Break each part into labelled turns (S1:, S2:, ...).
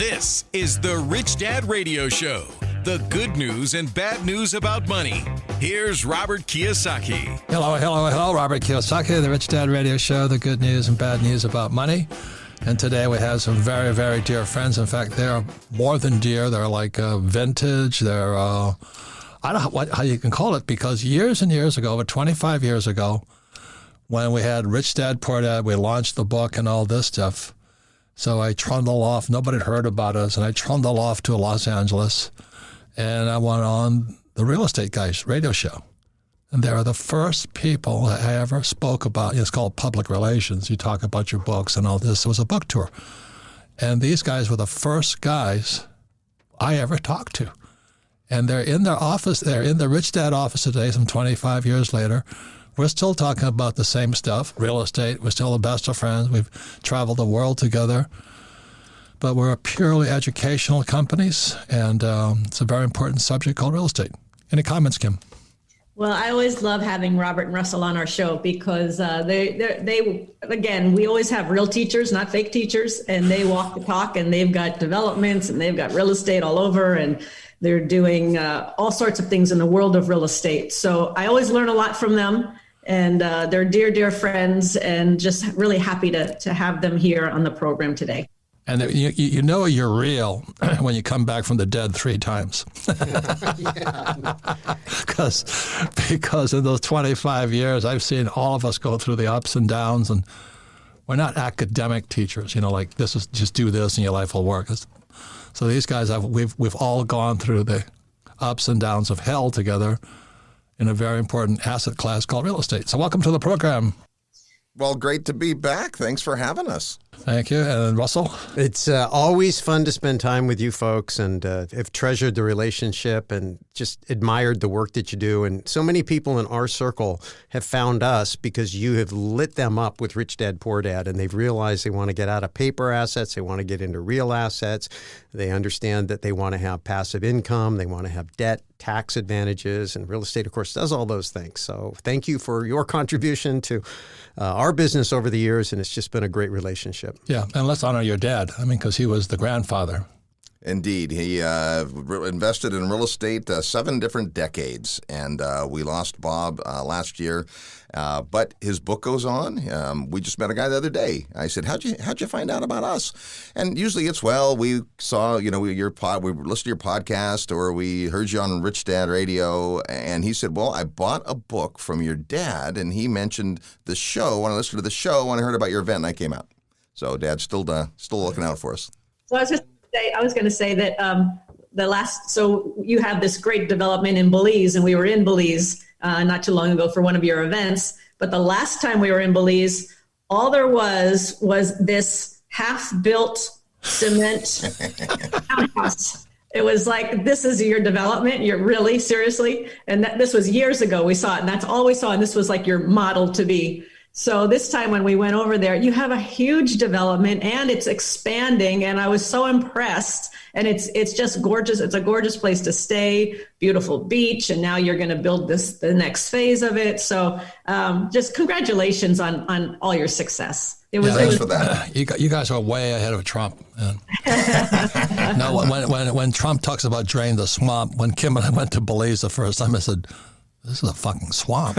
S1: This is the Rich Dad Radio Show. The good news and bad news about money. Here's Robert Kiyosaki.
S2: Hello. Robert Kiyosaki, the Rich Dad Radio Show, the good news and bad news about money. And today we have some very, very dear friends. In fact, they're more than dear. They're like vintage. They're, I don't know how you can call it, because years and years ago, over 25 years ago, when we had Rich Dad, Poor Dad, we launched the book and all this stuff. So I trundled off. Nobody heard about us. And I trundled off to Los Angeles. And I went on the Real Estate Guys radio show. And they are the first people that I ever spoke about. It's called public relations. You talk about your books and all this. It was a book tour. And these guys were the first guys I ever talked to. And they're in their office. They're in the Rich Dad office today, some 25 years later. We're still talking about the same stuff, real estate. We're still the best of friends. We've traveled the world together. But we're purely educational companies, and it's a very important subject called real estate. Any comments, Kim?
S3: Well, I always love having Robert and Russell on our show because they again, we always have real teachers, not fake teachers, and they walk the talk, and they've got developments, and they've got real estate all over, and they're doing all sorts of things in the world of real estate. So I always learn a lot from them, and they're dear, dear friends, and just really happy to have them here on the program today.
S2: And you know you're real when you come back from the dead 3 times. Because in those 25 years, I've seen all of us go through the ups and downs, and we're not academic teachers, like this is just do this and your life will work. So these guys, we've all gone through the ups and downs of hell together in a very important asset class called real estate. So welcome to the program.
S4: Well, great to be back. Thanks for having us.
S2: Thank you. And Russell?
S5: It's always fun to spend time with you folks, and have treasured the relationship and just admired the work that you do. And so many people in our circle have found us because you have lit them up with Rich Dad, Poor Dad, and they've realized they want to get out of paper assets. They want to get into real assets. They understand that they want to have passive income. They want to have debt, tax advantages, and real estate, of course, does all those things. So thank you for your contribution to our business over the years, and it's just been a great relationship.
S2: Yeah, and let's honor your dad. Because he was the grandfather.
S4: Indeed. He invested in real estate 7 different decades, and we lost Bob last year. But his book goes on. We just met a guy the other day. I said, how'd you find out about us? And usually it's, we saw, we listened to your podcast, or we heard you on Rich Dad Radio. And he said, well, I bought a book from your dad, and he mentioned the show. When I listened to the show, when I heard about your event, and I came out. So Dad's still looking out for us.
S3: So I was going to say that so you have this great development in Belize, and we were in Belize not too long ago for one of your events. But the last time we were in Belize, all there was this half-built cement townhouse. It was like, this is your development? You're really, seriously? And this was years ago we saw it, and that's all we saw, and this was like your model to be. So this time when we went over there, you have a huge development, and it's expanding, and I was so impressed. And it's just gorgeous. It's a gorgeous place to stay, beautiful beach, and now you're going to build the next phase of it. So just congratulations on all your success.
S4: Thanks for that.
S2: You guys are way ahead of Trump. No, when Trump talks about draining the swamp, when Kim and I went to Belize the first time, I said, this is a fucking swamp.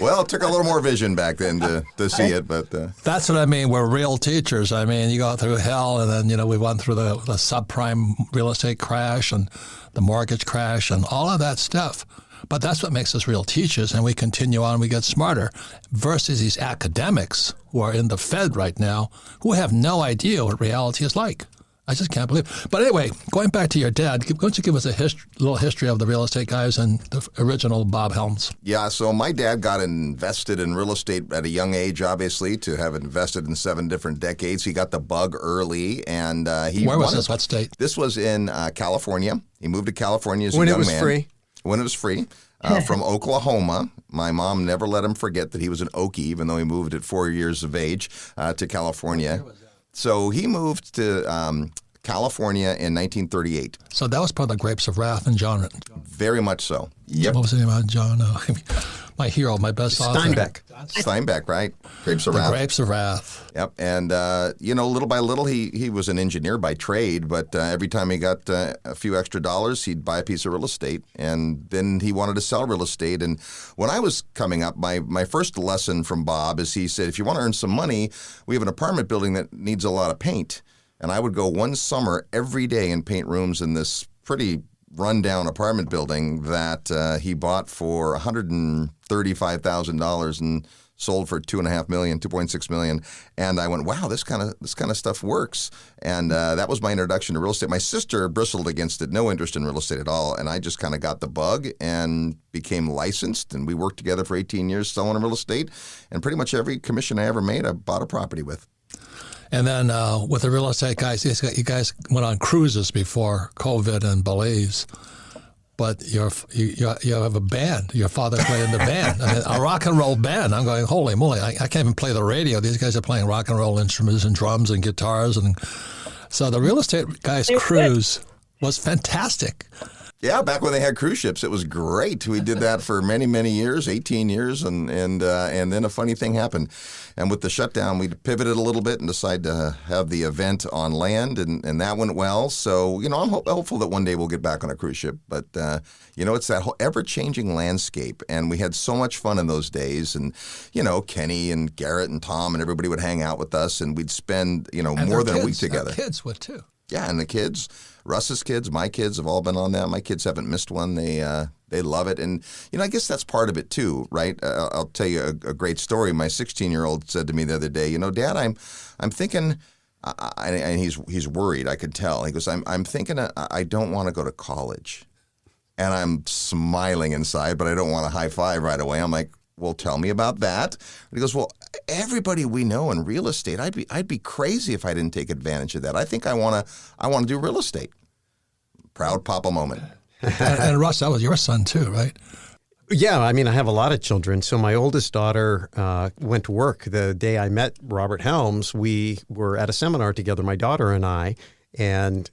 S4: Well, it took a little more vision back then to see it, but
S2: that's what I mean. We're real teachers. You go through hell, and then we went through the subprime real estate crash and the mortgage crash and all of that stuff. But that's what makes us real teachers, and we continue on. We get smarter versus these academics who are in the Fed right now who have no idea what reality is like. I just can't believe it. But anyway, going back to your dad, why don't you give us a little history of the Real Estate Guys and the original Bob Helms?
S4: Yeah, so my dad got invested in real estate at a young age, obviously, to have invested in 7 different decades. He got the bug early, and
S2: Where was this? What state?
S4: This was in California. He moved to California as a young man. When it was free. From Oklahoma. My mom never let him forget that he was an Okie, even though he moved at 4 years of age to California. So he moved to California in 1938.
S2: So that was part of the Grapes of Wrath and John.
S4: Very much so. Yep.
S2: What was the name of John? my hero, my best author.
S4: Steinbeck, right? Grapes of Wrath.
S2: Grapes of Wrath.
S4: Yep. And, little by little, he was an engineer by trade, but every time he got a few extra dollars, he'd buy a piece of real estate. And then he wanted to sell real estate. And when I was coming up, my first lesson from Bob is he said, if you want to earn some money, we have an apartment building that needs a lot of paint. And I would go one summer every day and paint rooms in this pretty rundown apartment building that he bought for $135,000 and sold for $2.6 million. And I went, wow, this kind of stuff works. And that was my introduction to real estate. My sister bristled against it, no interest in real estate at all. And I just kind of got the bug and became licensed. And we worked together for 18 years selling real estate. And pretty much every commission I ever made, I bought a property with.
S2: And then with the real estate guys, you guys went on cruises before COVID in Belize. But you have a band. Your father played in the band, a rock and roll band. I'm going, holy moly! I can't even play the radio. These guys are playing rock and roll instruments and drums and guitars, and so the real estate guys' cruise was fantastic.
S4: Yeah, back when they had cruise ships, it was great. We did that for many, many years, 18 years, and then a funny thing happened. And with the shutdown, we pivoted a little bit and decided to have the event on land, and that went well. So, I'm hopeful that one day we'll get back on a cruise ship. But, it's that whole ever-changing landscape, and we had so much fun in those days. And, Kenny and Garrett and Tom and everybody would hang out with us, and we'd spend, more than a week together.
S2: Their kids would, too.
S4: Yeah, and the kids, Russ's kids, my kids have all been on that. My kids haven't missed one. They love it. And, I guess that's part of it too, right? I'll tell you a great story. My 16-year-old said to me the other day, Dad, I'm thinking, and he's worried, I could tell. He goes, I'm thinking I don't want to go to college. And I'm smiling inside, but I don't want to high five right away. I'm like, well, tell me about that. And he goes, well, everybody we know in real estate, I'd be crazy if I didn't take advantage of that. I think I want to do real estate. Proud papa moment.
S2: and Russ, that was your son too, right?
S5: Yeah, I have a lot of children. So my oldest daughter went to work the day I met Robert Helms. We were at a seminar together, my daughter and I, and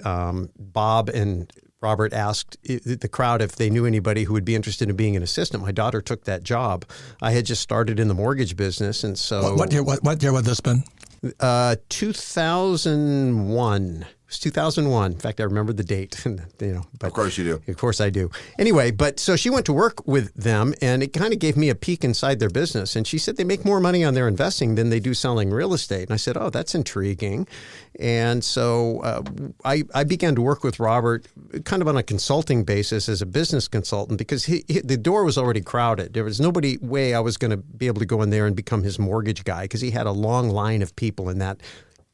S5: Bob and Robert asked the crowd if they knew anybody who would be interested in being an assistant. My daughter took that job. I had just started in the mortgage business, and so
S2: what year would this been?
S5: 2001. It was 2001. In fact, I remember the date. But
S4: of course you do.
S5: Of course I do. Anyway, but so she went to work with them, and it kind of gave me a peek inside their business. And she said they make more money on their investing than they do selling real estate. And I said, oh, that's intriguing. And so I began to work with Robert kind of on a consulting basis as a business consultant because the door was already crowded. There was nobody way I was going to be able to go in there and become his mortgage guy because he had a long line of people in that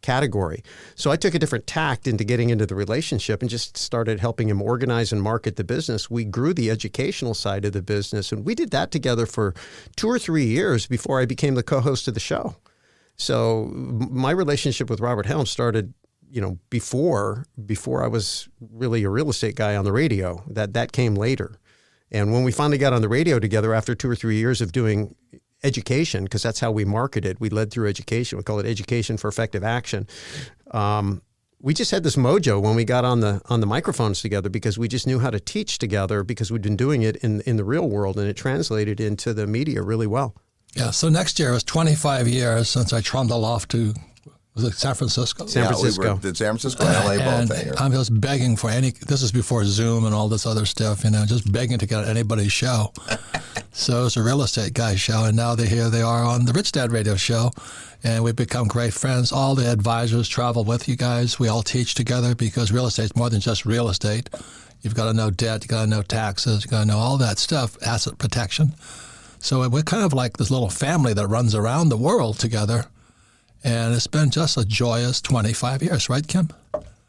S5: category. So I took a different tact into getting into the relationship and just started helping him organize and market the business. We grew the educational side of the business, and we did that together for 2 or 3 years before I became the co-host of the show. So my relationship with Robert Helms started, before I was really a real estate guy on the radio. That came later. And when we finally got on the radio together after 2 or 3 years of doing education, because that's how we marketed. We led through education. We call it Education for Effective Action. We just had this mojo when we got on the microphones together because we just knew how to teach together because we'd been doing it in the real world, and it translated into the media really well.
S2: Yeah. So next year is 25 years since I trundled off to. Was it San Francisco?
S5: San Francisco.
S4: We were at San Francisco and LA both.
S2: And I'm just begging for this is before Zoom and all this other stuff, just begging to get on anybody's show. So it's a real estate guy's show, and now they are on the Rich Dad Radio Show, and we've become great friends. All the advisors travel with you guys. We all teach together because real estate is more than just real estate. You've got to know debt, you've got to know taxes, you've got to know all that stuff, asset protection. So we're kind of like this little family that runs around the world together. And it's been just a joyous 25 years, right, Kim?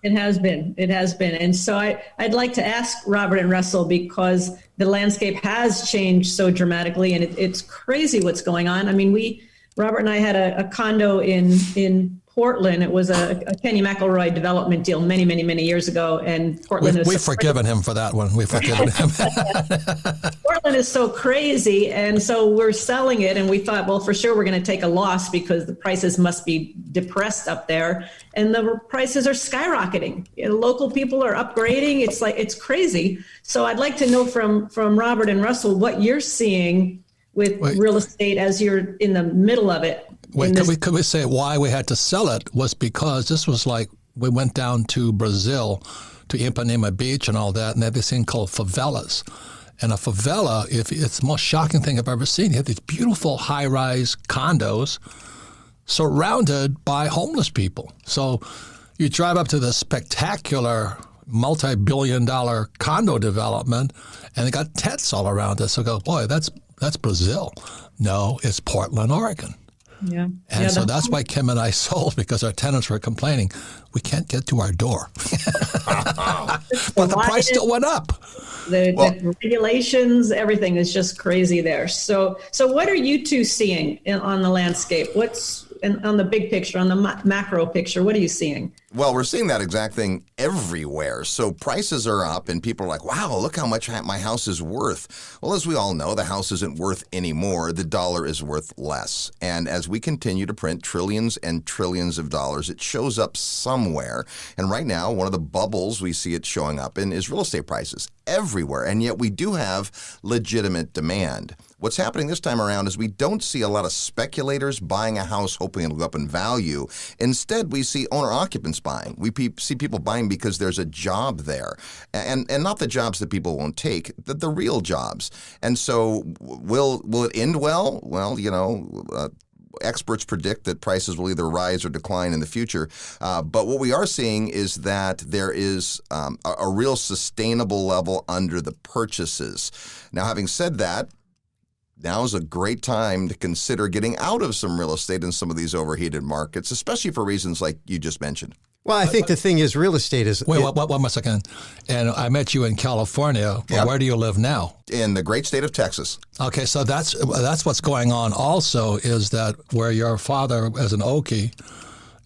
S3: It has been. And so I'd like to ask Robert and Russell, because the landscape has changed so dramatically, and it's crazy what's going on. Robert and I had a condo in Portland. It was a Kenny McElroy development deal many, many, many years ago. And Portland
S2: We've forgiven him for that one. We've forgiven him.
S3: Portland is so crazy. And so we're selling it. And we thought, well, for sure, we're going to take a loss because the prices must be depressed up there. And the prices are skyrocketing. Local people are upgrading. It's crazy. So I'd like to know from Robert and Russell what you're seeing with real estate as you're in the middle of it?
S2: Wait, could we say why we had to sell it was because this was like we went down to Brazil to Ipanema Beach and all that, and they had this thing called favelas. And a favela, it's the most shocking thing I've ever seen. You have these beautiful high-rise condos surrounded by homeless people. So you drive up to this spectacular multi-billion-dollar condo development, and they got tents all around it. So I go, boy, that's Brazil. No, it's Portland, Oregon.
S3: Yeah.
S2: And so that's why Kim and I sold, because our tenants were complaining, we can't get to our door. But the price still went up.
S3: The regulations, everything is just crazy there. So what are you two seeing on the landscape? What's on the big picture, on the macro picture? What are you seeing?
S4: Well, we're seeing that exact thing everywhere. So prices are up and people are like, wow, look how much my house is worth. Well, as we all know, the house isn't worth anymore. The dollar is worth less. And as we continue to print trillions and trillions of dollars, it shows up somewhere. And right now, one of the bubbles we see it showing up in is real estate prices everywhere. And yet we do have legitimate demand. What's happening this time around is we don't see a lot of speculators buying a house hoping it'll go up in value. Instead, we see owner-occupants buying. We see people buying because there's a job there. And not the jobs that people won't take, the real jobs. And so will it end well? Well, experts predict that prices will either rise or decline in the future. But what we are seeing is that there is a real sustainable level under the purchases. Now, having said that, now is a great time to consider getting out of some real estate in some of these overheated markets, especially for reasons like you just mentioned.
S5: Well, I think the thing is real estate is...
S2: Wait, one more second. And I met you in California. Yep. Where do you live now?
S4: In the great state of Texas.
S2: Okay, so that's what's going on also, is that where your father, as an Okie,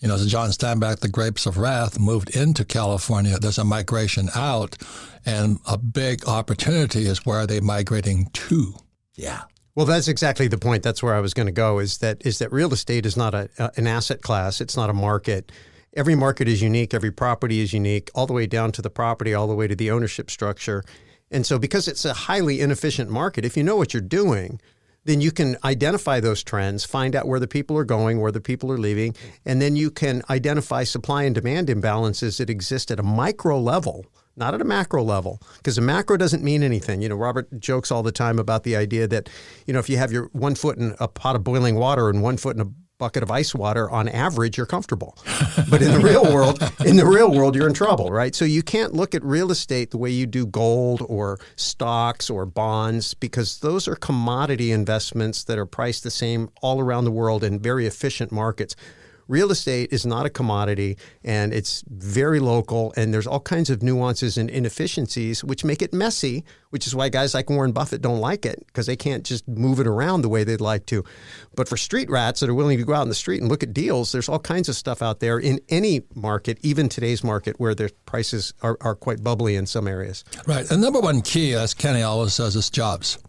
S2: as John Steinbeck, the Grapes of Wrath, moved into California, there's a migration out, and a big opportunity is where they're migrating to.
S4: Yeah.
S5: Well, that's exactly the point. That's where I was going to go, is that real estate is not an asset class. It's not a market. Every market is unique. Every property is unique, all the way down to the property, all the way to the ownership structure. And so because it's a highly inefficient market, if you know what you're doing, then you can identify those trends, find out where the people are going, where the people are leaving, and then you can identify supply and demand imbalances that exist at a micro level, not at a macro level, because a macro doesn't mean anything. Robert jokes all the time about the idea that, if you have your 1 foot in a pot of boiling water and 1 foot in a bucket of ice water, on average, you're comfortable. But in the real world, you're in trouble, right? So you can't look at real estate the way you do gold or stocks or bonds, because those are commodity investments that are priced the same all around the world in very efficient markets. Real estate is not a commodity, and it's very local, and there's all kinds of nuances and inefficiencies which make it messy, which is why guys like Warren Buffett don't like it, because they can't just move it around the way they'd like to. But for street rats that are willing to go out in the street and look at deals, there's all kinds of stuff out there in any market, even today's market, where their prices are quite bubbly in some areas.
S2: Right. And number one key, as Kenny always says, is jobs.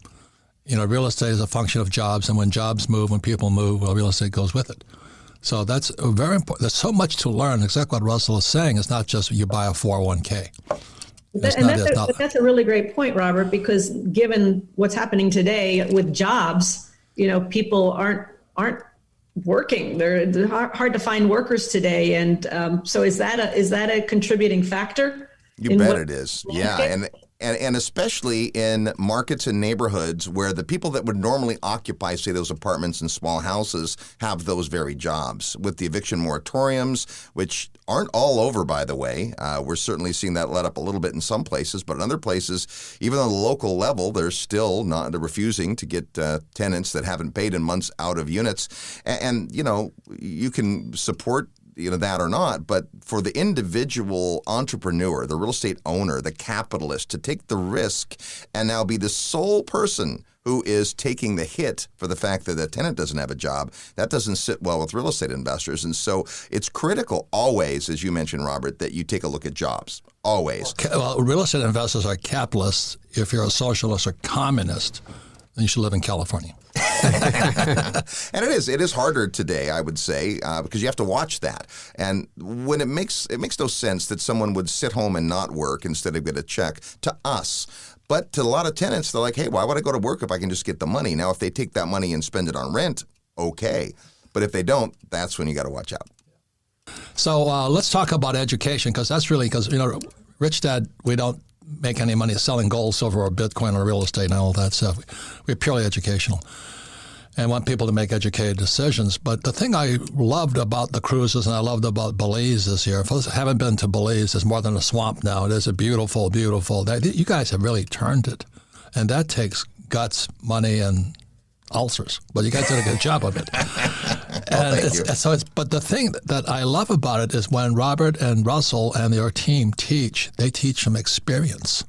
S2: Real estate is a function of jobs, and when jobs move, when people move, well, real estate goes with it. So that's very important. There's so much to learn. Exactly what Russell is saying. It's not just you buy a 401k.
S3: That's a really great point, Robert, because given what's happening today with jobs, people aren't working. They're hard to find workers today. And so is that a contributing factor?
S4: You bet it is. Yeah. And especially in markets and neighborhoods where the people that would normally occupy, say, those apartments and small houses have those very jobs. With the eviction moratoriums, which aren't all over, by the way, we're certainly seeing that let up a little bit in some places. But in other places, even on the local level, they're they're refusing to get tenants that haven't paid in months out of units. And you can support that or not, but for the individual entrepreneur, the real estate owner, the capitalist, to take the risk and now be the sole person who is taking the hit for the fact that the tenant doesn't have a job, that doesn't sit well with real estate investors. And so it's critical always, as you mentioned, Robert, that you take a look at jobs. Always.
S2: Well, real estate investors are capitalists. If you're a socialist or communist, then you should live in California.
S4: And it is harder today, I would say, because you have to watch that. And when it makes no sense that someone would sit home and not work instead of get a check. To us, But to a lot of tenants, they're like, hey, why would I go to work if I can just get the money? Now, if they take that money and spend it on rent, okay. But if they don't, that's when you got to watch out.
S2: So let's talk about education, because that's really, because, Rich Dad, we don't make any money selling gold, silver, or Bitcoin or real estate and all that stuff. We're purely educational and want people to make educated decisions. But the thing I loved about the cruises and I loved about Belize this year, if I haven't been to Belize, it's more than a swamp now. It is a beautiful, beautiful, you guys have really turned it. And that takes guts, money, and ulcers. But you guys did a good job of it. But the thing that I love about it is when Robert and Russell and their team teach, they teach from experience.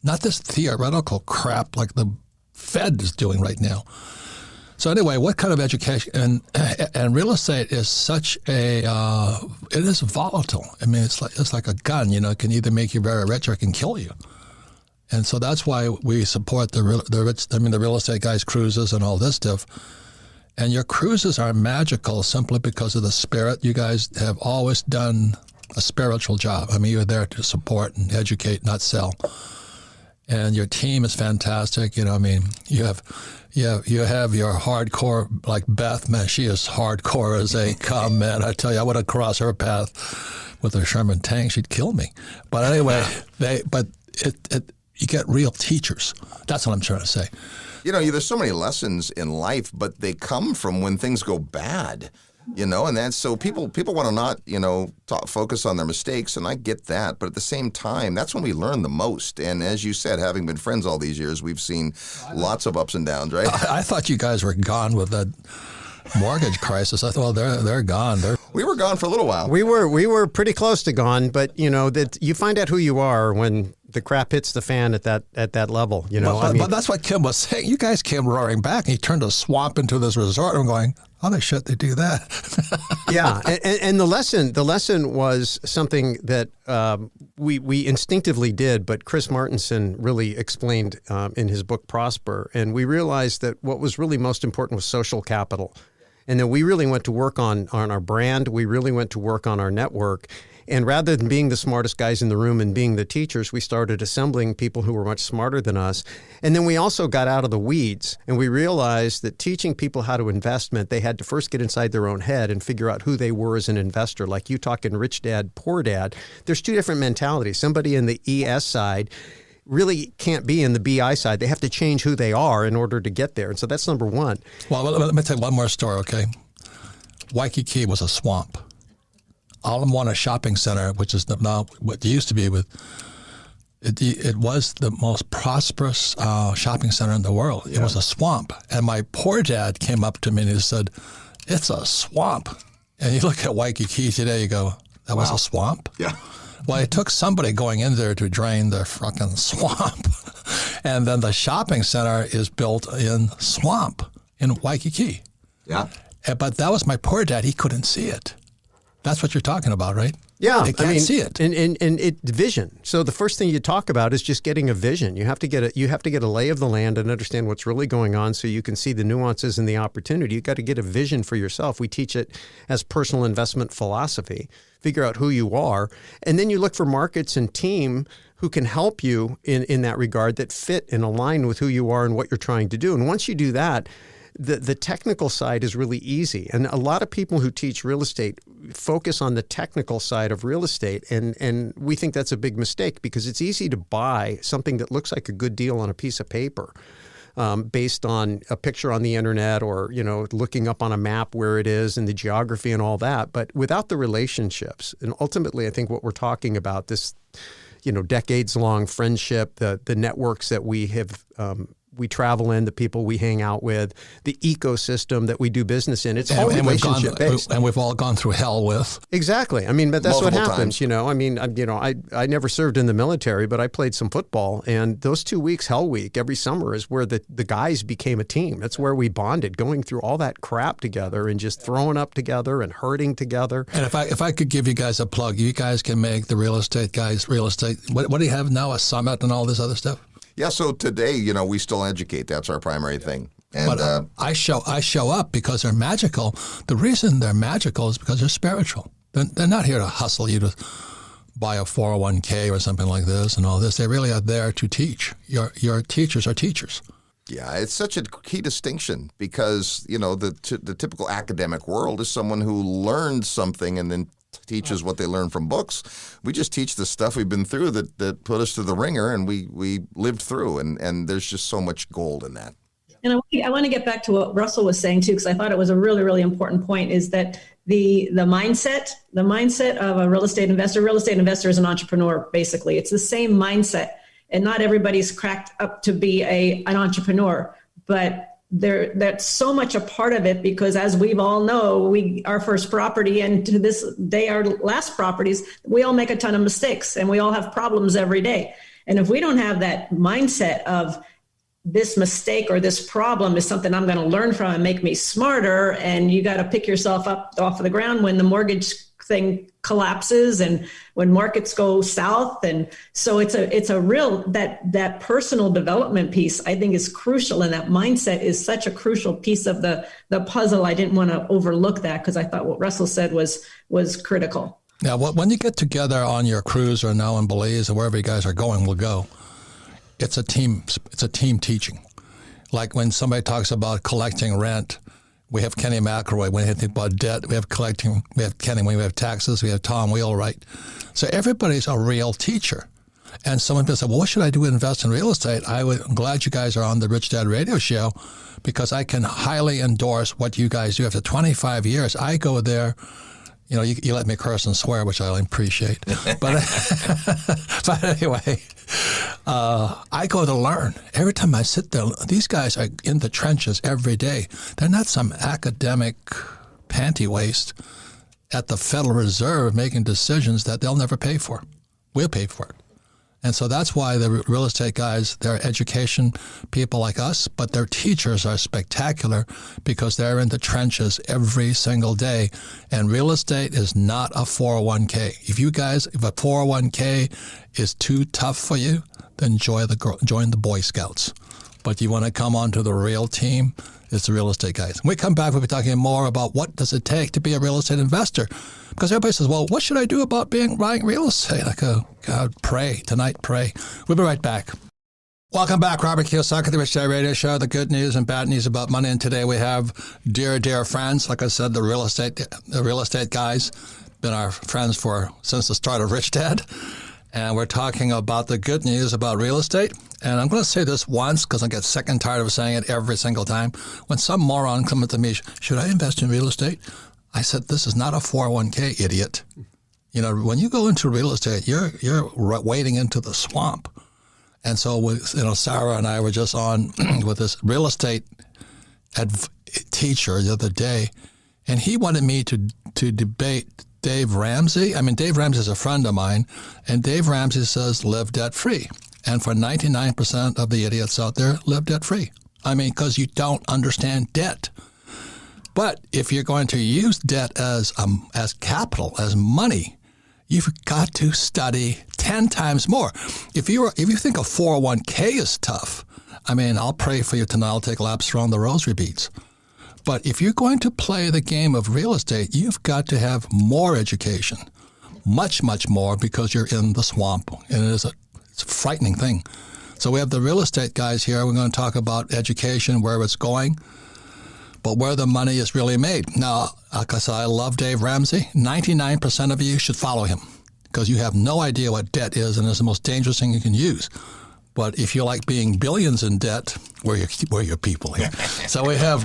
S2: Not this theoretical crap like the Fed is doing right now. So anyway, what kind of education and real estate is such a it is volatile. I mean, it's like a gun. It can either make you very rich or it can kill you. And so that's why we support the real estate guys' cruises and all this stuff. And your cruises are magical simply because of the spirit. You guys have always done a spiritual job. I mean, you're there to support and educate, not sell. And your team is fantastic. You have your hardcore, like Beth, man, she is hardcore as they come, man. I tell you, I would have crossed her path with a Sherman tank, she'd kill me. But anyway, you get real teachers. That's what I'm trying to say.
S4: There's so many lessons in life, but they come from when things go bad. And that's so people want to not, focus on their mistakes, and I get that. But at the same time, that's when we learn the most. And as you said, having been friends all these years, we've seen lots of ups and downs, right?
S2: I thought you guys were gone with that mortgage crisis. I thought, well, they're gone.
S4: We were gone for a little while.
S5: We were pretty close to gone, but that you find out who you are when the crap hits the fan at that level.
S2: But that's what Kim was saying. You guys came roaring back, and he turned a swamp into this resort. I'm going, holy shit, they do that.
S5: Yeah, and the lesson was something that we instinctively did, but Chris Martenson really explained in his book Prosper, and we realized that what was really most important was social capital. And then we really went to work on our brand. We really went to work on our network. And rather than being the smartest guys in the room and being the teachers, we started assembling people who were much smarter than us. And then we also got out of the weeds, and we realized that teaching people how to invest meant they had to first get inside their own head and figure out who they were as an investor. Like you talking rich dad, poor dad. There's two different mentalities. Somebody in the ES side really can't be in the BI side. They have to change who they are in order to get there. And so that's number one.
S2: Well, let me tell you one more story, okay? Waikiki was a swamp. Ala Shopping Center, which is now what it used to be it was the most prosperous shopping center in the world. It was a swamp. And my poor dad came up to me and he said, it's a swamp. And you look at Waikiki today, you go, that was a swamp?
S4: Yeah.
S2: Well, it took somebody going in there to drain the fucking swamp. And then the shopping center is built in swamp in Waikiki.
S4: Yeah.
S2: But that was my poor dad. He couldn't see it. That's what you're talking about, right?
S5: Yeah,
S2: they can't see it.
S5: And it vision. So the first thing you talk about is just getting a vision. You have to get a lay of the land and understand what's really going on, so you can see the nuances and the opportunity. You got to get a vision for yourself. We teach it as personal investment philosophy. Figure out who you are, and then you look for markets and team who can help you in that regard, that fit and align with who you are and what you're trying to do. And once you do that, the technical side is really easy. And a lot of people who teach real estate focus on the technical side of real estate. And we think that's a big mistake, because it's easy to buy something that looks like a good deal on a piece of paper based on a picture on the internet, or, looking up on a map where it is and the geography and all that. But without the relationships, and ultimately I think what we're talking about, this, decades-long friendship, the networks that we have we travel in, the people we hang out with, the ecosystem that we do business in. It's all relationship based.
S2: And we've all gone through hell with.
S5: Exactly. I mean, but that's
S4: Multiple
S5: what happens,
S4: times.
S5: I never served in the military, but I played some football. And those 2 weeks, Hell Week, every summer is where the guys became a team. That's where we bonded, going through all that crap together and just throwing up together and hurting together.
S2: And if I could give you guys a plug, you guys can make the real estate guys real estate. What do you have now? A summit and all this other stuff?
S4: Yeah, so today, we still educate. That's our primary thing. And
S2: but I show up because they're magical. The reason they're magical is because they're spiritual. They're not here to hustle you to buy a 401k or something like this and all this. They really are there to teach. Your teachers are teachers.
S4: Yeah, it's such a key distinction because, the typical academic world is someone who learned something and then teaches what they learned from books. We just teach the stuff we've been through that put us through the ringer and we lived through. And there's just so much gold in that.
S3: And I want to get back to what Russell was saying too, because I thought it was a really, really important point, is that the mindset of a real estate investor is an entrepreneur, basically. It's the same mindset. And not everybody's cracked up to be an entrepreneur, but that's so much a part of it, because as we all know, our first property and to this day, our last properties, we all make a ton of mistakes and we all have problems every day. And if we don't have that mindset of this mistake or this problem is something I'm going to learn from and make me smarter, and you got to pick yourself up off of the ground when the mortgage thing collapses and when markets go south. And so it's a real, that personal development piece, I think, is crucial. And that mindset is such a crucial piece of the puzzle. I didn't want to overlook that, because I thought what Russell said was critical.
S2: Now, when you get together on your cruise or now in Belize or wherever you guys are going, we'll go. It's a team teaching. Like when somebody talks about collecting rent, we have Kenny McElroy. When you think about debt, we have Kenny. When we have taxes, we have Tom Wheelwright. So everybody's a real teacher. And someone said, well, what should I do to invest in real estate? I'm glad you guys are on the Rich Dad Radio Show, because I can highly endorse what you guys do. After 25 years, I go there. You let me curse and swear, which I appreciate. But anyway, I go to learn. Every time I sit there, these guys are in the trenches every day. They're not some academic panty waste at the Federal Reserve making decisions that they'll never pay for. We'll pay for it. And so that's why the real estate guys, they're education people like us, but their teachers are spectacular because they're in the trenches every single day. And real estate is not a 401k. If a 401k is too tough for you, then join the Boy Scouts. But you want to come onto the real team, it's the real estate guys. When we come back, we'll be talking more about what does it take to be a real estate investor. Because everybody says, well, what should I do about buying real estate? I go, God, pray. Tonight, pray. We'll be right back. Welcome back. Robert Kiyosaki, the Rich Dad Radio Show, the good news and bad news about money. And today we have dear, dear friends. Like I said, the real estate guys, been our friends since the start of Rich Dad. And we're talking about the good news about real estate. And I'm going to say this once because I get sick and tired of saying it every single time. When some moron comes to me, should I invest in real estate? I said, this is not a 401k, idiot. When you go into real estate, you're wading into the swamp. And so, Sarah and I were just on with this real estate teacher the other day, and he wanted me to debate Dave Ramsey. I mean, Dave Ramsey is a friend of mine, and Dave Ramsey says live debt-free. And for 99% of the idiots out there, live debt-free. I mean, because you don't understand debt. But if you're going to use debt as capital, as money, you've got to study 10 times more. If you think a 401k is tough, I mean, I'll pray for you tonight. I'll take laps around the rosary beads. But if you're going to play the game of real estate, you've got to have more education, much, much more, because you're in the swamp, and it's a frightening thing. So we have the real estate guys here. We're going to talk about education, where it's going, but where the money is really made. Now, like I said, I love Dave Ramsey. 99% of you should follow him because you have no idea what debt is, and it's the most dangerous thing you can use. But if you like being billions in debt, we're your people here. So we have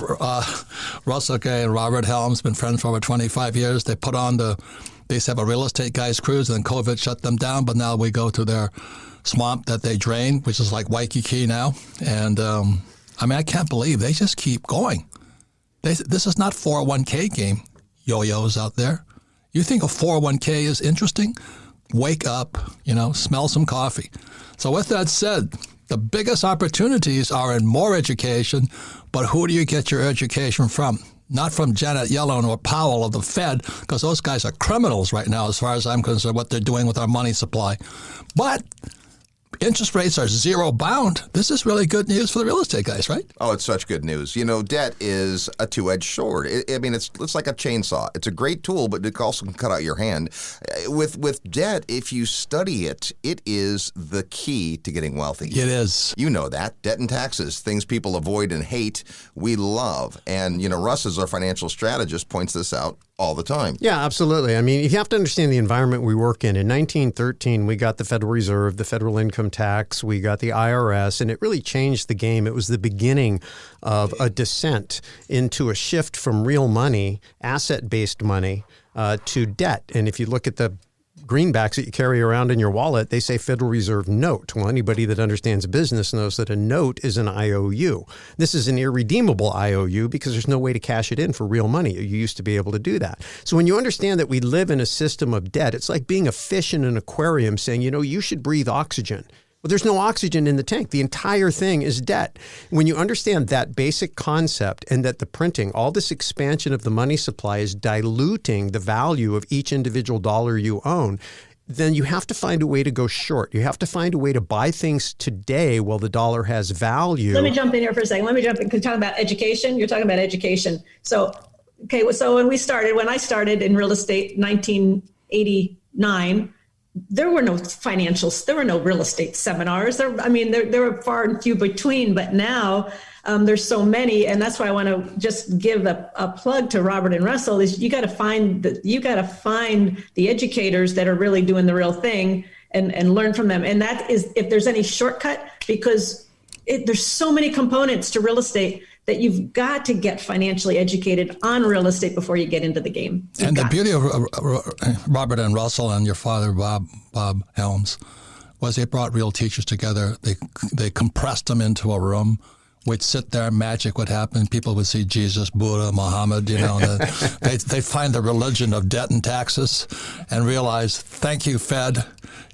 S2: Russell Gay and Robert Helms, been friends for over 25 years. They used to have a real estate guys cruise, and then COVID shut them down, but now we go to their swamp that they drain, which is like Waikiki now. And I can't believe they just keep going. This is not 401k game, yo-yos out there. You think a 401k is interesting? Wake up, smell some coffee. So with that said, the biggest opportunities are in more education, but who do you get your education from? Not from Janet Yellen or Powell of the Fed, because those guys are criminals right now as far as I'm concerned, what they're doing with our money supply. But interest rates are zero bound. This is really good news for the real estate guys, right?
S4: Oh, it's such good news. You know, debt is a two-edged sword. It's like a chainsaw. It's a great tool, but it also can cut out your hand. With debt, if you study it, it is the key to getting wealthy.
S2: It is.
S4: You know that. Debt and taxes, things people avoid and hate, we love. And, you know, Russ, as our financial strategist, points this out all the time.
S5: Yeah, absolutely. I mean, you have to understand the environment we work in. In 1913, we got the Federal Reserve, the federal income tax, we got the IRS, and it really changed the game. It was the beginning of a descent into a shift from real money, asset-based money, to debt. And if you look at the greenbacks that you carry around in your wallet, they say Federal Reserve note. Well, anybody that understands business knows that a note is an IOU. This is an irredeemable IOU because there's no way to cash it in for real money. You used to be able to do that. So when you understand that we live in a system of debt, it's like being a fish in an aquarium saying, you know, you should breathe oxygen. Well, there's no oxygen in the tank. The entire thing is debt. When you understand that basic concept and that the printing, all this expansion of the money supply is diluting the value of each individual dollar you own, then you have to find a way to go short. You have to find a way to buy things today while the dollar has value.
S3: Let me jump in here for a second. Because you're talking about education. You're talking about education. So when I started in real estate in 1989, there were no real estate seminars. There were far and few between, but now there's so many. And that's why I want to just give a plug to Robert and Russell is you got to find the educators that are really doing the real thing and learn from them. And that is, if there's any shortcut, because there's so many components to real estate that you've got to get financially educated on real estate before you get into the game.
S2: And the beauty of Robert and Russell and your father, Bob Helms, was they brought real teachers together. They compressed them into a room. We'd sit there, magic would happen. People would see Jesus, Buddha, Muhammad, you know. They find the religion of debt and taxes and realize, thank you, Fed.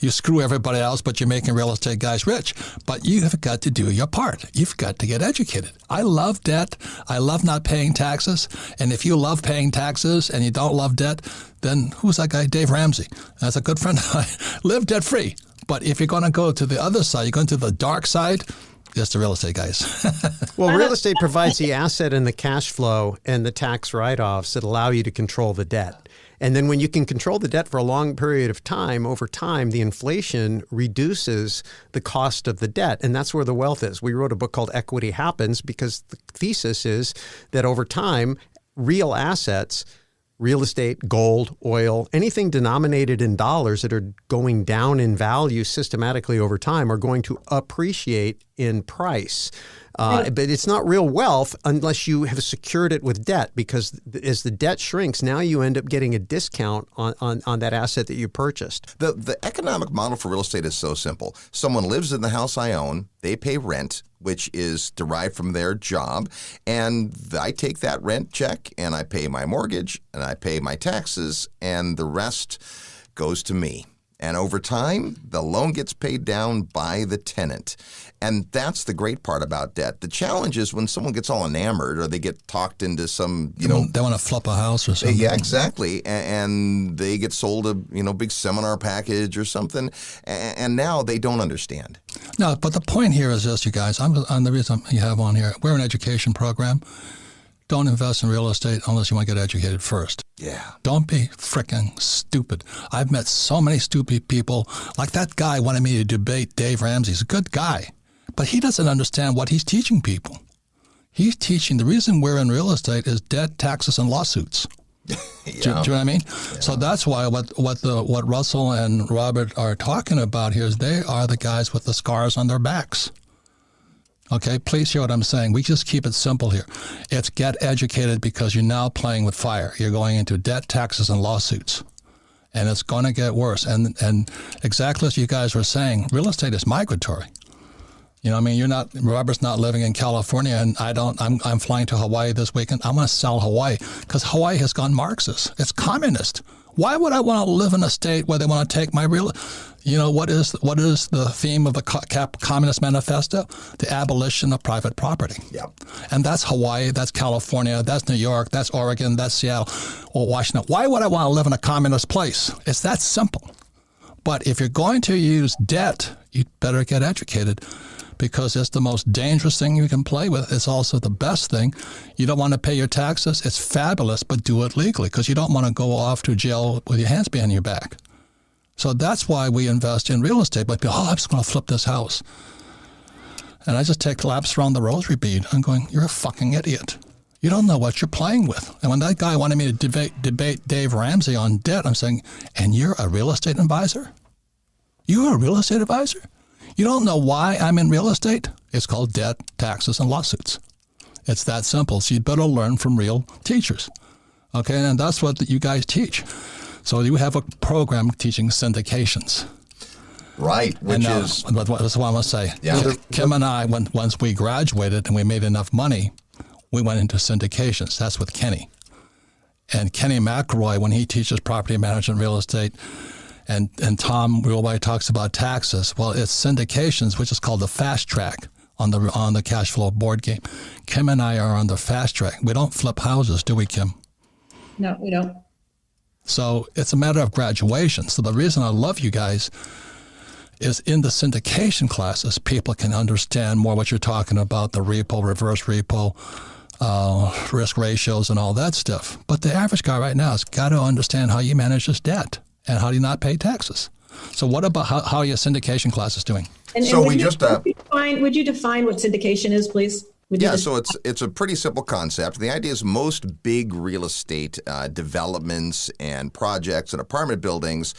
S2: You screw everybody else, but you're making real estate guys rich. But you have got to do your part. You've got to get educated. I love debt. I love not paying taxes. And if you love paying taxes and you don't love debt, then who's that guy? Dave Ramsey. That's a good friend of mine. Live debt free. But if you're going to go to the other side, you're going to the dark side, just the real estate guys.
S5: Well, real estate provides the asset and the cash flow and the tax write-offs that allow you to control the debt. And then when you can control the debt for a long period of time, over time, the inflation reduces the cost of the debt. And that's where the wealth is. We wrote a book called Equity Happens because the thesis is that over time, real assets, real estate, gold, oil, anything denominated in dollars that are going down in value systematically over time are going to appreciate in price. But it's not real wealth unless you have secured it with debt, because as the debt shrinks, now you end up getting a discount on that asset that you purchased.
S4: The economic model for real estate is so simple. Someone lives in the house I own, they pay rent, which is derived from their job, and I take that rent check and I pay my mortgage and I pay my taxes, and the rest goes to me. And over time, the loan gets paid down by the tenant. And that's the great part about debt. The challenge is when someone gets all enamored or they get talked into some,
S2: they want to flip a house or something.
S4: Yeah, exactly. And they get sold a, big seminar package or something. And now they don't understand.
S2: No, but the point here is this, you guys. I'm the reason you have on here. We're an education program. Don't invest in real estate unless you want to get educated first.
S4: Yeah.
S2: Don't be freaking stupid. I've met so many stupid people. Like that guy wanted me to debate Dave Ramsey. He's a good guy, but he doesn't understand what he's teaching people. He's teaching the reason we're in real estate is debt, taxes, and lawsuits.
S4: Yeah.
S2: Do you know what I mean? Yeah. So that's why what Russell and Robert are talking about here is they are the guys with the scars on their backs. Okay, please hear what I'm saying. We just keep it simple here. It's get educated because you're now playing with fire. You're going into debt, taxes, and lawsuits. And it's going to get worse. And exactly as you guys were saying, real estate is migratory. You know what I mean? Robert's not living in California, and I'm flying to Hawaii this weekend. I'm going to sell Hawaii because Hawaii has gone Marxist. It's communist. Why would I want to live in a state where they want to take my real? What is the theme of the Communist Manifesto? The abolition of private property.
S4: Yep.
S2: And that's Hawaii, that's California, that's New York, that's Oregon, that's Seattle, or Washington. Why would I want to live in a communist place? It's that simple. But if you're going to use debt, you better get educated, because it's the most dangerous thing you can play with. It's also the best thing. You don't want to pay your taxes. It's fabulous, but do it legally, because you don't want to go off to jail with your hands behind your back. So that's why we invest in real estate. But people, I'm just going to flip this house. And I just take laps around the rosary bead. I'm going, you're a fucking idiot. You don't know what you're playing with. And when that guy wanted me to debate Dave Ramsey on debt, I'm saying, and you're a real estate advisor? You're a real estate advisor? You don't know why I'm in real estate? It's called debt, taxes, and lawsuits. It's that simple. So you better learn from real teachers. Okay, and that's what you guys teach. So you have a program teaching syndications.
S4: Right, which is...
S2: That's what I want to say.
S4: Yeah.
S2: Kim and I, once we graduated and we made enough money, we went into syndications. That's with Kenny. And Kenny McElroy, when he teaches property management, real estate, and Tom Realway talks about taxes, well, it's syndications, which is called the fast track on the cash flow board game. Kim and I are on the fast track. We don't flip houses, do we, Kim?
S3: No, we don't.
S2: So it's a matter of graduation. So the reason I love you guys is in the syndication classes, people can understand more what you're talking about, the repo, reverse repo, risk ratios and all that stuff. But the average guy right now has got to understand how you manage this debt and how do you not pay taxes. So what about how your syndication class is doing?
S4: So
S3: would
S4: we
S3: you,
S4: just
S3: would you define what syndication is, please?
S4: So it's a pretty simple concept. The idea is most big real estate developments and projects and apartment buildings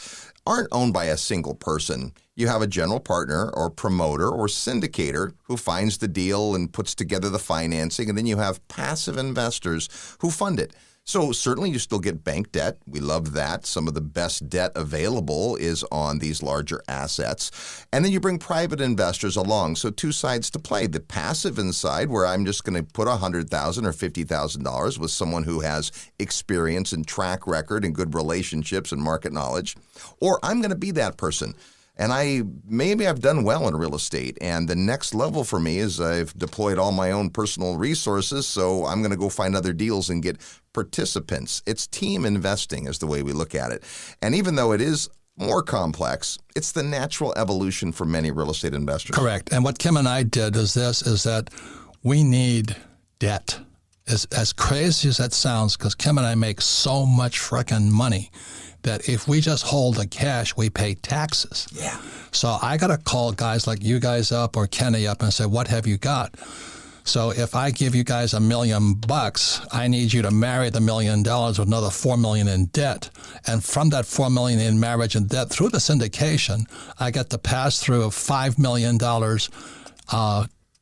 S4: aren't owned by a single person. You have a general partner or promoter or syndicator who finds the deal and puts together the financing, and then you have passive investors who fund it. So certainly you still get bank debt. We love that. Some of the best debt available is on these larger assets. And then you bring private investors along. So two sides to play. The passive inside, where I'm just going to put $100,000 or $50,000 with someone who has experience and track record and good relationships and market knowledge. Or I'm going to be that person. And I've done well in real estate. And the next level for me is I've deployed all my own personal resources. So I'm going to go find other deals and get participants. It's team investing is the way we look at it. And even though it is more complex, it's the natural evolution for many real estate investors.
S2: Correct. And what Kim and I did is that we need debt. As crazy as that sounds, because Kim and I make so much frickin' money that if we just hold the cash, we pay taxes.
S4: Yeah.
S2: So I got to call guys like you guys up or Kenny up and say, what have you got? So if I give you guys $1 million, I need you to marry the $1 million with another $4 million in debt. And from that $4 million in marriage and debt through the syndication, I get the pass through of $5 million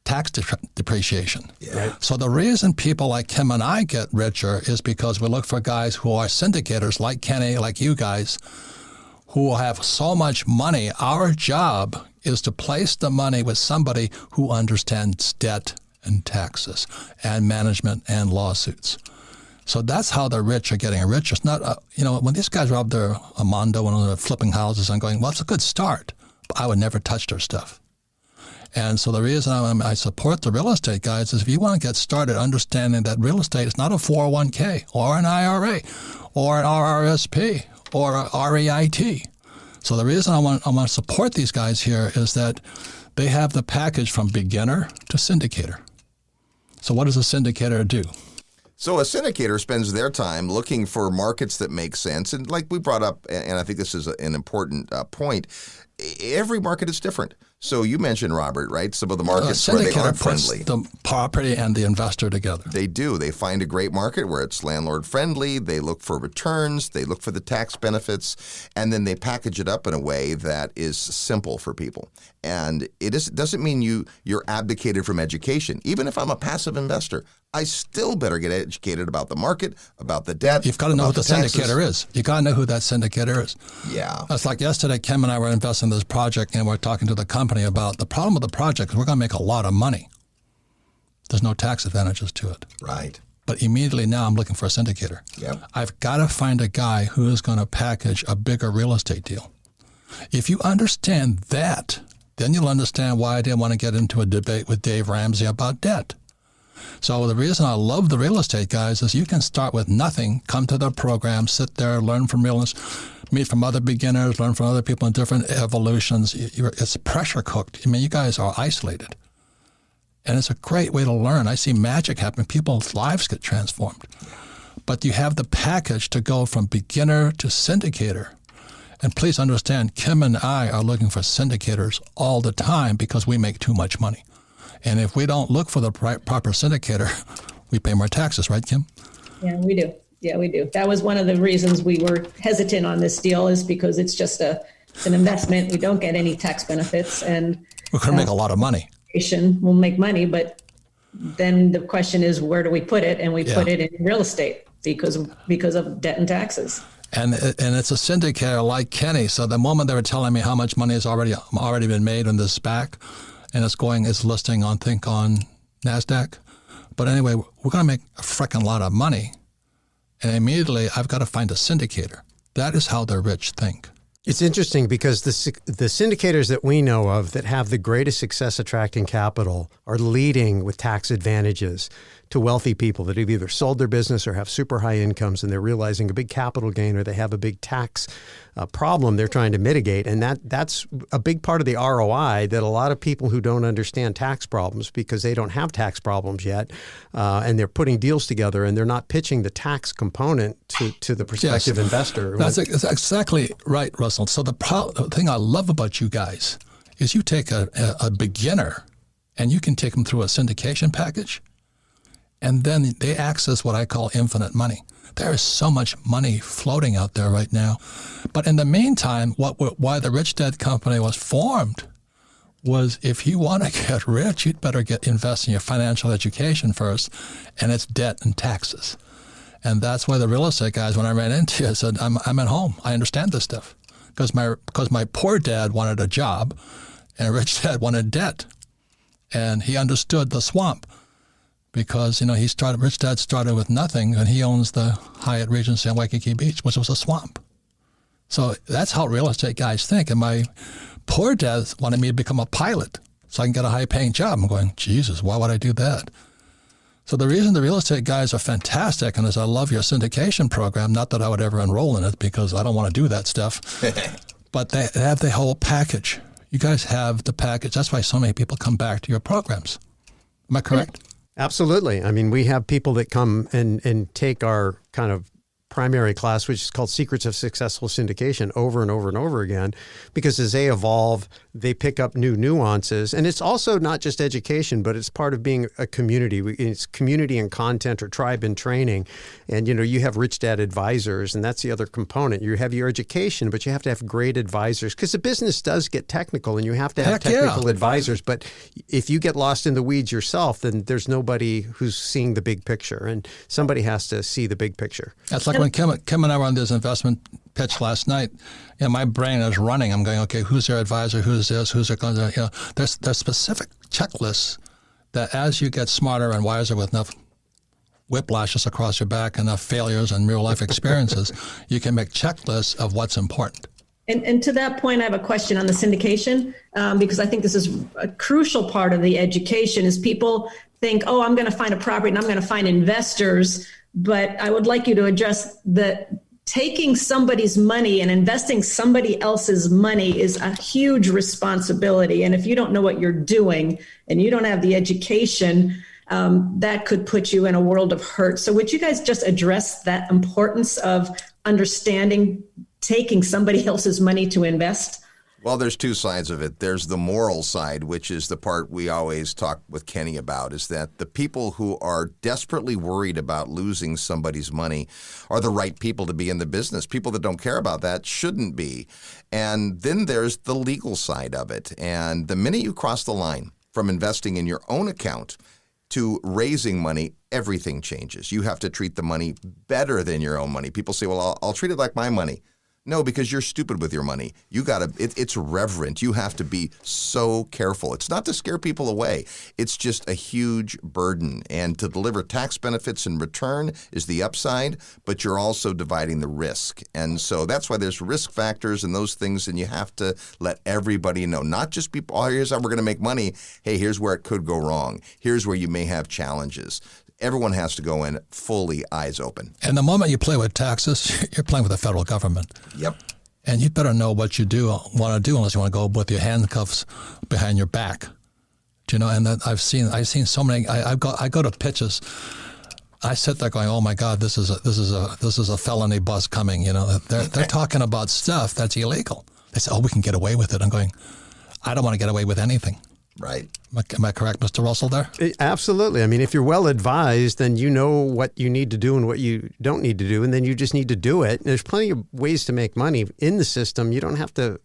S2: tax depreciation.
S4: Yeah.
S2: So the reason people like Kim and I get richer is because we look for guys who are syndicators like Kenny, like you guys, who have so much money. Our job is to place the money with somebody who understands debt and taxes and management and lawsuits. So that's how the rich are getting rich. It's not, when these guys are up there, Armando, and they're flipping houses, I'm going, well, it's a good start, but I would never touch their stuff. And so the reason I support the real estate guys is if you want to get started understanding that real estate is not a 401k or an IRA or an RRSP or a REIT. So the reason I want to support these guys here is that they have the package from beginner to syndicator. So what does a syndicator do?
S4: So a syndicator spends their time looking for markets that make sense. And like we brought up, and I think this is an important point, every market is different. So you mentioned, Robert, right? Some of the markets where they are friendly.
S2: The property and the investor together.
S4: They do. They find a great market where it's landlord friendly. They look for returns. They look for the tax benefits. And then they package it up in a way that is simple for people. And doesn't mean you're abdicated from education. Even if I'm a passive investor, I still better get educated about the market, about the debt.
S2: You've got to know who the syndicator is. You've got to know who that syndicator is.
S4: Yeah.
S2: It's like yesterday, Kim and I were investing in this project, and we're talking to the company about the problem with the project is we're going to make a lot of money. There's no tax advantages to it.
S4: Right.
S2: But immediately now I'm looking for a syndicator.
S4: Yep.
S2: I've got to find a guy who is going to package a bigger real estate deal. If you understand that, then you'll understand why I didn't want to get into a debate with Dave Ramsey about debt. So the reason I love the real estate guys is you can start with nothing, come to their program, sit there, learn from real estate. meet from other beginners, learn from other people in different evolutions. It's pressure cooked. I mean, you guys are isolated. And it's a great way to learn. I see magic happen. People's lives get transformed. But you have the package to go from beginner to syndicator. And please understand, Kim and I are looking for syndicators all the time because we make too much money. And if we don't look for the proper syndicator, we pay more taxes, right, Kim?
S3: Yeah, we do. Yeah, we do. That was one of the reasons we were hesitant on this deal, is because it's just it's an investment. We don't get any tax benefits, and
S2: we're going to make a lot of money.
S3: We'll make money, but then the question is, where do we put it? And we put it in real estate because of debt and taxes.
S2: And it's a syndicator like Kenny. So the moment they were telling me how much money has already been made on this SPAC, and it's listing on NASDAQ. But anyway, we're going to make a freaking lot of money. And immediately I've got to find a syndicator. That is how the rich think.
S5: It's interesting because the syndicators that we know of that have the greatest success attracting capital are leading with tax advantages to wealthy people that have either sold their business or have super high incomes, and they're realizing a big capital gain, or they have a big tax problem they're trying to mitigate. And that's a big part of the ROI that a lot of people who don't understand tax problems, because they don't have tax problems yet, and they're putting deals together and they're not pitching the tax component to the prospective investor.
S2: That's exactly right, Russell. So the thing I love about you guys is you take a beginner and you can take them through a syndication package, and then they access what I call infinite money. There is so much money floating out there right now. But in the meantime, why the Rich Dad Company was formed was, if you want to get rich, you'd better invest in your financial education first, and it's debt and taxes. And that's why the real estate guys, when I ran into you, said, I'm at home. I understand this stuff. Because my poor dad wanted a job, and a rich dad wanted debt. And he understood the swamp. Because, Rich Dad started with nothing, and he owns the Hyatt Regency on Waikiki Beach, which was a swamp. So that's how real estate guys think. And my poor dad wanted me to become a pilot so I can get a high-paying job. I'm going, Jesus, why would I do that? So the reason the real estate guys are fantastic, and is I love your syndication program, not that I would ever enroll in it because I don't want to do that stuff, but they have the whole package. You guys have the package. That's why so many people come back to your programs. Am I correct?
S5: Absolutely. I mean, we have people that come and take our kind of primary class, which is called Secrets of Successful Syndication, over and over and over again, because as they evolve, they pick up new nuances. And it's also not just education, but it's part of being a community. It's community and content, or tribe and training. And, you have Rich Dad advisors, and that's the other component. You have your education, but you have to have great advisors, because the business does get technical, and you have to have technical advisors. But if you get lost in the weeds yourself, then there's nobody who's seeing the big picture, and somebody has to see the big picture.
S2: That's like when Kim and I were on this investment pitch last night, my brain is running. I'm going, okay, who's their advisor? Who's this? Who's their, there's specific checklists that as you get smarter and wiser with enough whiplashes across your back, enough failures and real life experiences, you can make checklists of what's important.
S3: And to that point, I have a question on the syndication, because I think this is a crucial part of the education. Is people think, I'm going to find a property and I'm going to find investors. But I would like you to address that taking somebody's money and investing somebody else's money is a huge responsibility. And if you don't know what you're doing and you don't have the education, that could put you in a world of hurt. So would you guys just address that importance of understanding taking somebody else's money to invest?
S4: Well, there's two sides of it. There's the moral side, which is the part we always talk with Kenny about, is that the people who are desperately worried about losing somebody's money are the right people to be in the business. People that don't care about that shouldn't be. And then there's the legal side of it. And the minute you cross the line from investing in your own account to raising money, everything changes. You have to treat the money better than your own money. People say, well, I'll treat it like my money. No, because you're stupid with your money. It's reverent. You have to be so careful. It's not to scare people away. It's just a huge burden. And to deliver tax benefits in return is the upside, but you're also dividing the risk. And so that's why there's risk factors and those things, and you have to let everybody know, not just people, here's how we're going to make money. Hey, here's where it could go wrong. Here's where you may have challenges. Everyone has to go in fully eyes open.
S2: And the moment you play with taxes, you're playing with the federal government.
S4: Yep.
S2: And you better know what you want to do unless you want to go with your handcuffs behind your back. Do you know? And that I've seen so many. I go to pitches. I sit there going, "Oh my God, this is a felony bus coming." You know, they're talking about stuff that's illegal. They say, "Oh, we can get away with it." I'm going, I don't want to get away with anything.
S4: Right.
S2: Am I correct, Mr. Russell, there?
S5: Absolutely. I mean, if you're well advised, then you know what you need to do and what you don't need to do, and then you just need to do it. There's plenty of ways to make money in the system. You don't have to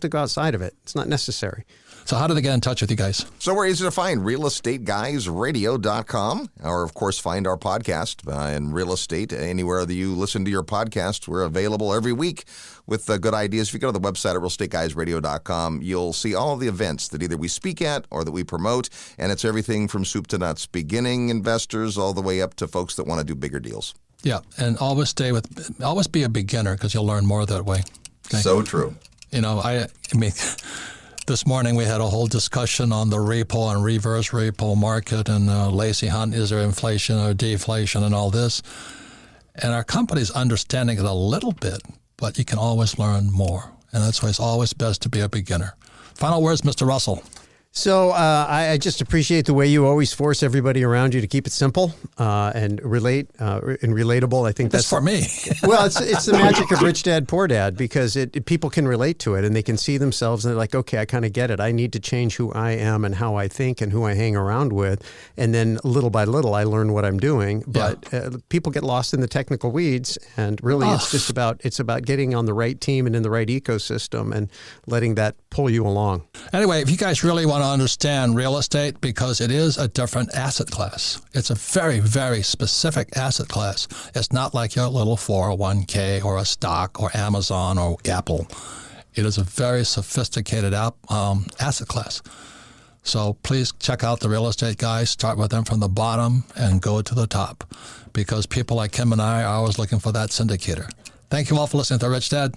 S5: go outside of it. It's not necessary.
S2: So how do they get in touch with you guys?
S4: So we're easy to find, realestateguysradio.com, or of course find our podcast in real estate. Anywhere that you listen to your podcast, we're available every week with good ideas. If you go to the website at realestateguysradio.com, you'll see all of the events that either we speak at or that we promote, and it's everything from soup to nuts, beginning investors all the way up to folks that want to do bigger deals.
S2: Yeah, and always be a beginner because you'll learn more that way. Okay?
S4: So true.
S2: You know, I mean, this morning we had a whole discussion on the repo and reverse repo market and Lacey Hunt, is there inflation or deflation and all this. And our company's understanding it a little bit, but you can always learn more. And that's why it's always best to be a beginner. Final words, Mr. Russell.
S5: So I just appreciate the way you always force everybody around you to keep it simple and relatable. I think that's
S2: for me.
S5: Well, it's the magic of Rich Dad, Poor Dad, because people can relate to it and they can see themselves and they're like, okay, I kind of get it. I need to change who I am and how I think and who I hang around with. And then little by little, I learn what I'm doing. But people get lost in the technical weeds, and really it's about getting on the right team and in the right ecosystem and letting that pull you along.
S2: Anyway, if you guys really want to understand real estate, because it is a different asset class. It's a very, very specific asset class. It's not like your little 401k or a stock or Amazon or Apple. It is a very sophisticated asset class. So please check out the real estate guys. Start with them from the bottom and go to the top, because people like Kim and I are always looking for that syndicator. Thank you all for listening to Rich Dad,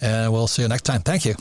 S2: and we'll see you next time. Thank you.